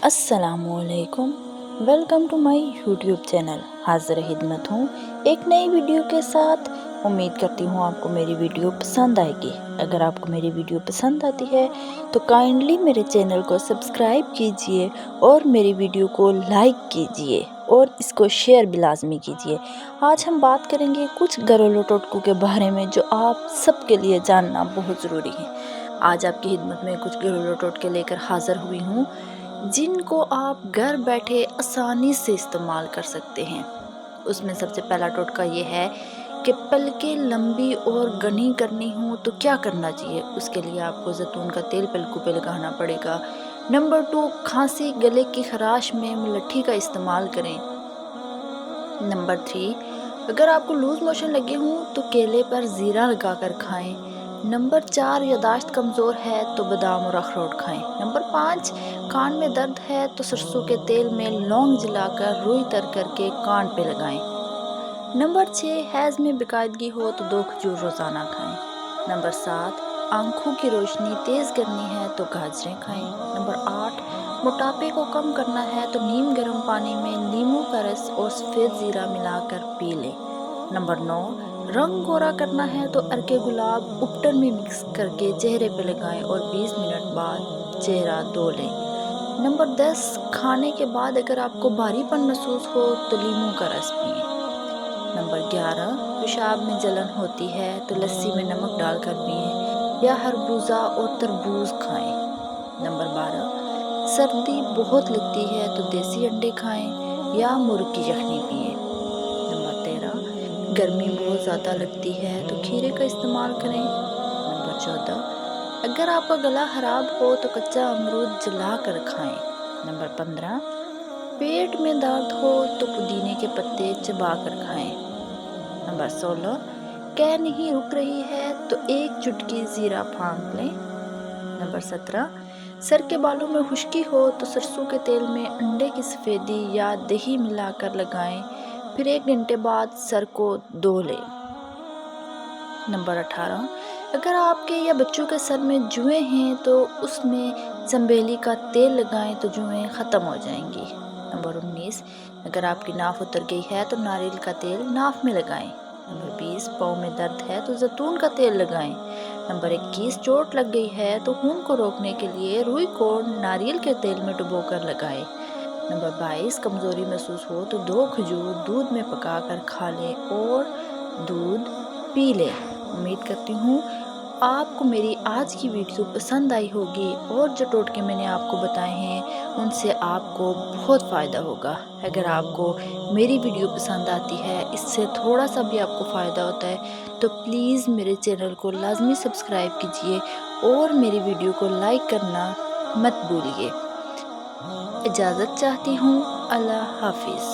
अस्सलाम वालेकुम। Welcome to my YouTube channel. हाज़िर खिदमत हूँ एक नई वीडियो के साथ। उम्मीद करती हूँ आपको मेरी वीडियो पसंद आएगी। अगर आपको मेरी वीडियो पसंद आती है तो काइंडली मेरे चैनल को सब्सक्राइब कीजिए और मेरी वीडियो को लाइक कीजिए और इसको शेयर भी लाजमी कीजिए। आज हम बात करेंगे कुछ घरेलू टोटकों के बारे में जो आप सबके लिए जानना बहुत ज़रूरी है। आज आपकी खिदमत में कुछ घरेलू टोटके लेकर हाज़िर हुई हूँ जिनको आप घर बैठे आसानी से इस्तेमाल कर सकते हैं। उसमें सबसे पहला टोटका ये है कि पलकें लंबी और घनी करनी हो तो क्या करना चाहिए। उसके लिए आपको जैतून का तेल पलकों पे लगाना पड़ेगा। नंबर 2, खांसी गले की खराश में मुलट्ठी का इस्तेमाल करें। नंबर 3, अगर आपको लूज मोशन लगे हों तो केले पर ज़ीरा लगाकर खाएं। नंबर 4, यादाश्त कमज़ोर है तो बादाम और अखरोट खाएं। नंबर 5, कान में दर्द है तो सरसों के तेल में लौंग जलाकर रुई तर करके कान पे लगाएं। नंबर 6, हैज़ में बेकायदगी हो तो 2 खजूर रोज़ाना खाएं। नंबर 7, आंखों की रोशनी तेज़ करनी है तो गाजरें खाएं। नंबर 8, मोटापे को कम करना है तो नीम गर्म पानी में नींबू का रस और सफ़ेद ज़ीरा मिलाकर पी लें। नंबर 9, रंग गोरा करना है तो अर्के गुलाब उपटन में मिक्स करके चेहरे पे लगाएं और 20 मिनट बाद चेहरा धो लें। नंबर 10, खाने के बाद अगर आपको भारीपन महसूस हो तो नींबू का रस पिएं। नंबर 11, पेशाब में जलन होती है तो लस्सी में नमक डालकर पिएं या खरबूजा और तरबूज खाएं। नंबर 12, सर्दी बहुत लगती है तो देसी अंडे खाएं या मुर्ग की यखनी पिएं। नंबर 13, गर्मी बहुत ज़्यादा लगती है तो खीरे का इस्तेमाल करें। नंबर 14, अगर आपका गला खराब हो तो कच्चा अमरूद जला कर खाएं। नंबर 15, पेट में दर्द हो तो पुदीने के पत्ते चबा कर खाएं। नंबर 16, कह नहीं रुक रही है तो 1 चुटकी ज़ीरा फाँक लें। नंबर 17, सर के बालों में खुश्की हो तो सरसों के तेल में अंडे की सफ़ेदी या दही मिलाकर लगाएं, फिर 1 घंटे बाद सर को धो लें। नंबर 18, अगर आपके या बच्चों के सर में जुएं हैं तो उसमें चंबेली का तेल लगाएं तो जुएं ख़त्म हो जाएंगी। नंबर 19, अगर आपकी नाफ उतर गई है तो नारियल का तेल नाफ में लगाएं। नंबर 20, पाँव में दर्द है तो जैतून का तेल लगाएं। नंबर 21, चोट लग गई है तो खून को रोकने के लिए रुई को नारियल के तेल में डुबोकर लगाएं। नंबर 22, कमज़ोरी महसूस हो तो 2 खजूर दूध में पकाकर खा लें और दूध पी लें। उम्मीद करती हूँ आपको मेरी आज की वीडियो पसंद आई होगी और जो टोटके मैंने आपको बताए हैं उनसे आपको बहुत फ़ायदा होगा। अगर आपको मेरी वीडियो पसंद आती है, इससे थोड़ा सा भी आपको फ़ायदा होता है तो प्लीज़ मेरे चैनल को लाजमी सब्सक्राइब कीजिए और मेरी वीडियो को लाइक करना मत भूलिए। इजाज़त चाहती हूँ। अल्लाह हाफिज़।